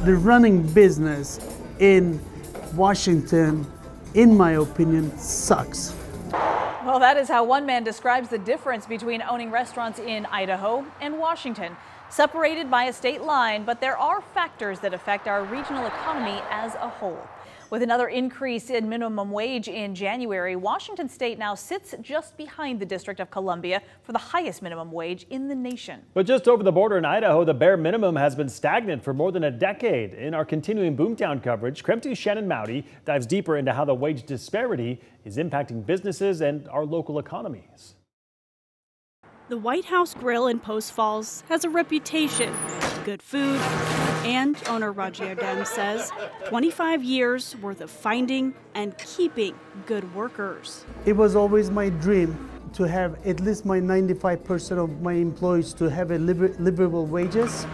The running business in Washington, in my opinion, sucks. Well, that is how one man describes the difference between owning restaurants in Idaho and Washington. Separated by a state line, but there are factors that affect our regional economy as a whole. With another increase in minimum wage in January, Washington state now sits just behind the District of Columbia for the highest minimum wage in the nation. But just over the border in Idaho, the bare minimum has been stagnant for more than a decade. In our continuing Boomtown coverage, KREM 2's Shannon Mowdy dives deeper into how the wage disparity is impacting businesses and our local economies. The White House Grill in Post Falls has a reputation, good food, and owner Roger Dem says 25 years worth of finding and keeping good workers. It was always my dream to have at least my 95% of my employees to have a livable wages.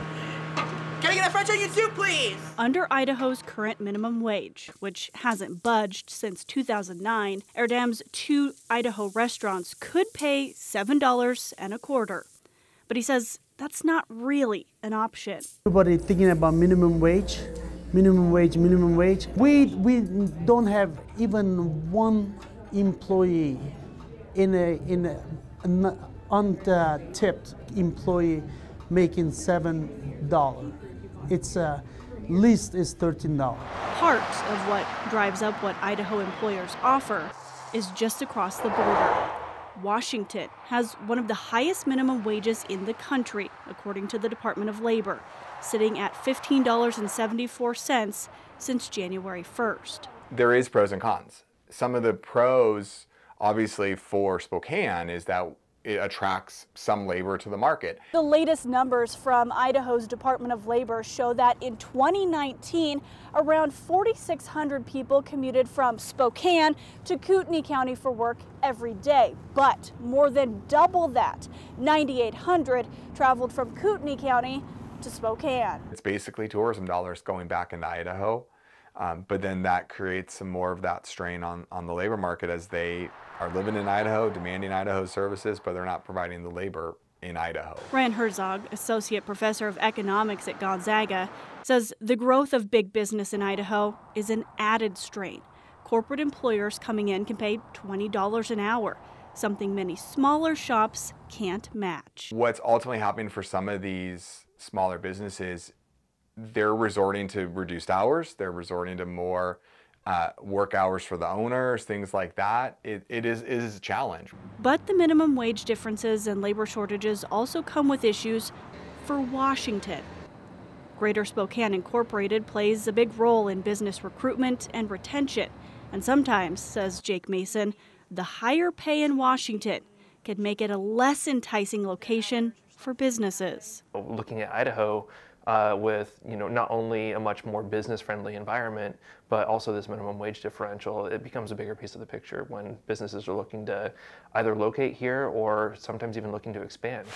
Can I get a French onion soup, please? Under Idaho's current minimum wage, which hasn't budged since 2009, Erdem's 2 Idaho restaurants could pay $7.25. But he says that's not really an option. Everybody thinking about minimum wage, minimum wage, minimum wage. We don't have even one employee in an untipped employee making $7. Its least is $13. Part of what drives up what Idaho employers offer is just across the border. Washington has one of the highest minimum wages in the country, according to the Department of Labor, sitting at $15.74 since January 1st. There is pros and cons. Some of the pros, obviously, for Spokane is that it attracts some labor to the market. The latest numbers from Idaho's Department of Labor show that in 2019, around 4,600 people commuted from Spokane to Kootenai County for work every day. But more than double that, 9,800 traveled from Kootenai County to Spokane. It's basically tourism dollars going back into Idaho, but then that creates some more of that strain on the labor market as they are living in Idaho, demanding Idaho services, but they're not providing the labor in Idaho. Ryan Herzog, associate professor of economics at Gonzaga, says the growth of big business in Idaho is an added strain. Corporate employers coming in can pay $20 an hour, something many smaller shops can't match. What's ultimately happening for some of these smaller businesses, they're resorting to reduced hours, they're resorting to more work hours for the owners, things like that. It is a challenge. But the minimum wage differences and labor shortages also come with issues for Washington. Greater Spokane Incorporated plays a big role in business recruitment and retention. And sometimes, says Jake Mason, the higher pay in Washington can make it a less enticing location for businesses. Looking at Idaho, with not only a much more business-friendly environment, but also this minimum wage differential, it becomes a bigger piece of the picture when businesses are looking to either locate here or sometimes even looking to expand.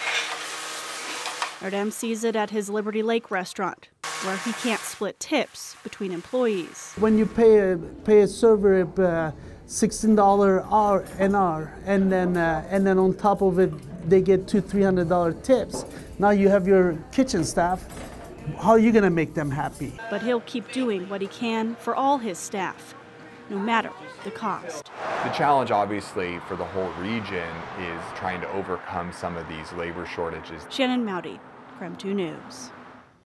Erdem sees it at his Liberty Lake restaurant, where he can't split tips between employees. When you pay a server $16 an hour, and then on top of it they get $200-300 tips. Now you have your kitchen staff. How are you going to make them happy? But he'll keep doing what he can for all his staff, no matter the cost. The challenge, obviously, for the whole region is trying to overcome some of these labor shortages. Shannon Mowdy, KREM 2 News.